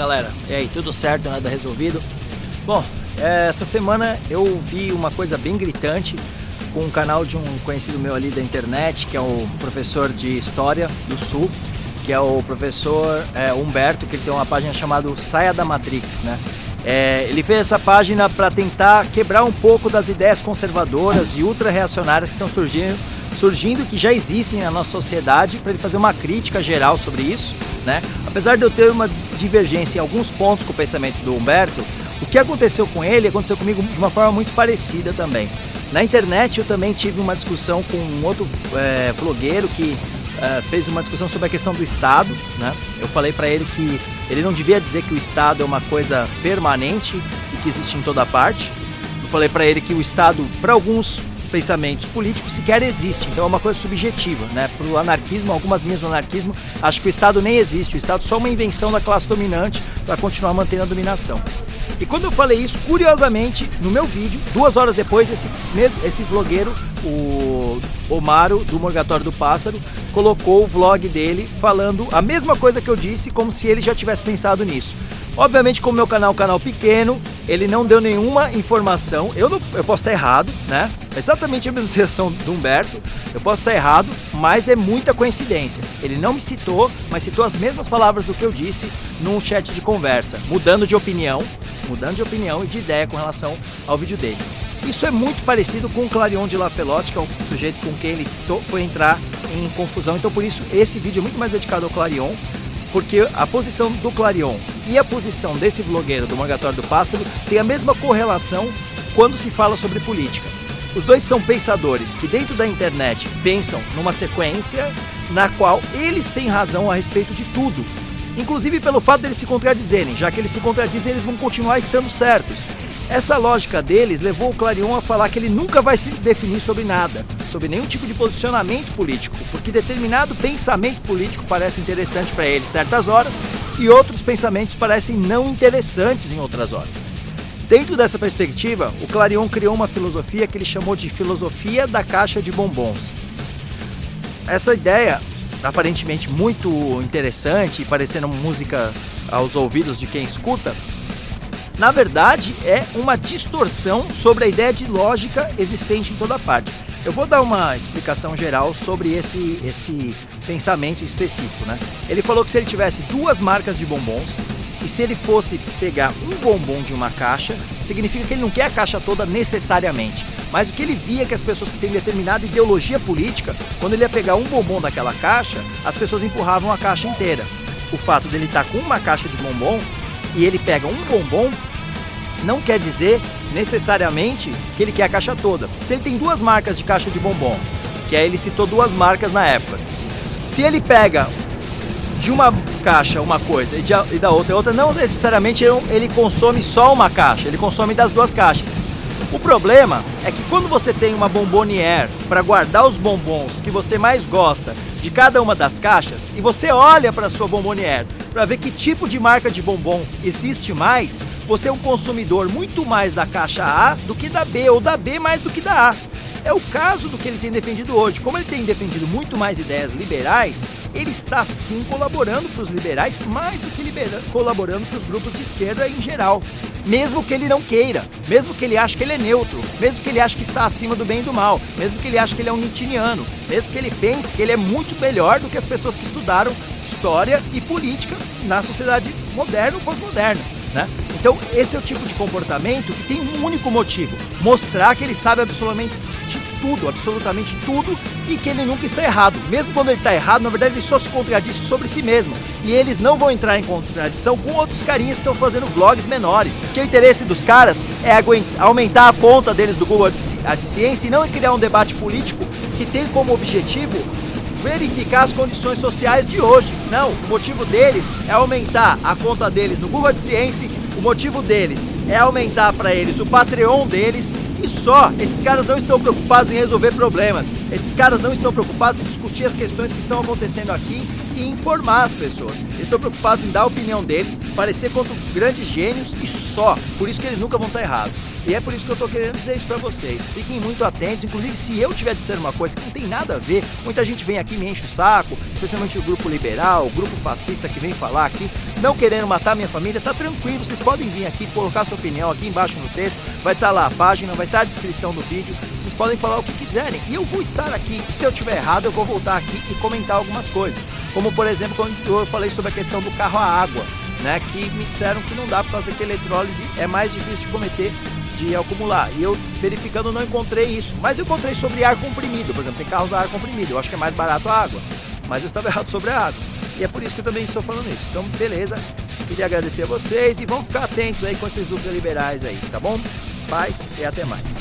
galera, e aí, tudo certo, nada resolvido? Bom, essa semana eu vi uma coisa bem gritante com um canal de um conhecido meu ali da internet, que é o professor de História do Sul, que é o professor Humberto, que ele tem uma página chamada Saia da Matrix, né? Ele fez essa página para tentar quebrar um pouco das ideias conservadoras e ultra-reacionárias que estão surgindo, que já existem na nossa sociedade, para ele fazer uma crítica geral sobre isso, né? Apesar de eu ter uma divergência em alguns pontos com o pensamento do Humberto, o que aconteceu com ele aconteceu comigo de uma forma muito parecida também. Na internet eu também tive uma discussão com um outro vlogueiro que fez uma discussão sobre a questão do Estado, né? Eu falei para ele que ele não devia dizer que o Estado é uma coisa permanente e que existe em toda parte. Eu falei para ele que o Estado, para alguns pensamentos políticos, sequer existe, então é uma coisa subjetiva, né? Para o anarquismo, algumas linhas do anarquismo, acho que o Estado nem existe, o Estado é só uma invenção da classe dominante para continuar mantendo a dominação. E quando eu falei isso, curiosamente, no meu vídeo, 2 horas depois, esse vlogueiro, o Omaro, do Morgatório do Pássaro, colocou o vlog dele falando a mesma coisa que eu disse, como se ele já tivesse pensado nisso. Obviamente, como meu canal é um canal pequeno, ele não deu nenhuma informação. Eu posso estar errado, né? Exatamente a mesma sensação do Humberto. Eu posso estar errado, mas é muita coincidência. Ele não me citou, mas citou as mesmas palavras do que eu disse num chat de conversa, mudando de opinião e de ideia com relação ao vídeo dele. Isso é muito parecido com o Clarion de Lafelotte, que é o sujeito com quem ele foi entrar em confusão. Então, por isso, esse vídeo é muito mais dedicado ao Clarion, porque a posição do Clarion e a posição desse vlogueiro do Morgatório do Pássaro tem a mesma correlação quando se fala sobre política. Os dois são pensadores que dentro da internet pensam numa sequência na qual eles têm razão a respeito de tudo. Inclusive pelo fato deles se contradizerem, já que eles se contradizem, eles vão continuar estando certos. Essa lógica deles levou o Clarion a falar que ele nunca vai se definir sobre nada, sobre nenhum tipo de posicionamento político, porque determinado pensamento político parece interessante para ele em certas horas e outros pensamentos parecem não interessantes em outras horas. Dentro dessa perspectiva, o Clarion criou uma filosofia que ele chamou de filosofia da caixa de bombons. Essa ideia, aparentemente muito interessante e parecendo música aos ouvidos de quem escuta, na verdade é uma distorção sobre a ideia de lógica existente em toda parte. Eu vou dar uma explicação geral sobre esse pensamento específico, né? Ele falou que se ele tivesse 2 marcas de bombons e se ele fosse pegar um bombom de uma caixa, significa que ele não quer a caixa toda necessariamente, mas o que ele via é que as pessoas que têm determinada ideologia política, quando ele ia pegar um bombom daquela caixa, as pessoas empurravam a caixa inteira. O fato dele estar com uma caixa de bombom e ele pega um bombom, não quer dizer necessariamente que ele quer a caixa toda. Se ele tem 2 marcas de caixa de bombom, que aí ele citou 2 marcas na época, se ele pega de uma caixa uma coisa e da outra, não necessariamente ele consome só uma caixa, ele consome das 2 caixas. O problema é que quando você tem uma bombonière para guardar os bombons que você mais gosta de cada uma das caixas e você olha para a sua bombonière para ver que tipo de marca de bombom existe mais, você é um consumidor muito mais da caixa A do que da B, ou da B mais do que da A. É o caso do que ele tem defendido hoje. Como ele tem defendido muito mais ideias liberais, ele está sim colaborando para os liberais mais do que colaborando para os grupos de esquerda em geral. Mesmo que ele não queira, mesmo que ele ache que ele é neutro, mesmo que ele ache que está acima do bem e do mal, mesmo que ele ache que ele é um nietzscheano, mesmo que ele pense que ele é muito melhor do que as pessoas que estudaram história e política na sociedade moderna ou pós-moderna, né? Então esse é o tipo de comportamento que tem um único motivo: mostrar que ele sabe absolutamente tudo e que ele nunca está errado. Mesmo quando ele está errado, na verdade ele só se contradiz sobre si mesmo. E eles não vão entrar em contradição com outros carinhas que estão fazendo vlogs menores. Porque o interesse dos caras é aumentar a conta deles do Google AdSense e não criar um debate político que tem como objetivo verificar as condições sociais de hoje. Não, o motivo deles é aumentar a conta deles no Google AdSense, o motivo deles é aumentar para eles o Patreon deles. E só, esses caras não estão preocupados em resolver problemas, esses caras não estão preocupados em discutir as questões que estão acontecendo aqui e informar as pessoas. Eles estão preocupados em dar a opinião deles, parecer quanto grandes gênios e só, por isso que eles nunca vão estar errados. E é por isso que eu tô querendo dizer isso para vocês. Fiquem muito atentos, inclusive se eu tiver dizendo uma coisa que não tem nada a ver, muita gente vem aqui e me enche o saco, especialmente o grupo liberal, o grupo fascista que vem falar aqui, não querendo matar minha família, tá tranquilo, vocês podem vir aqui, colocar sua opinião aqui embaixo no texto, vai estar lá a página, vai estar a descrição do vídeo, vocês podem falar o que quiserem, e eu vou estar aqui, e se eu tiver errado eu vou voltar aqui e comentar algumas coisas, como por exemplo quando eu falei sobre a questão do carro à água, né, que me disseram que não dá por causa que a eletrólise é mais difícil de cometer, de acumular, e eu verificando não encontrei isso, mas eu encontrei sobre ar comprimido, por exemplo, tem carros a ar comprimido, eu acho que é mais barato a água, mas eu estava errado sobre a água, e é por isso que eu também estou falando isso. Então beleza, queria agradecer a vocês e vamos ficar atentos aí com esses ultraliberais aí, tá bom? Paz e até mais.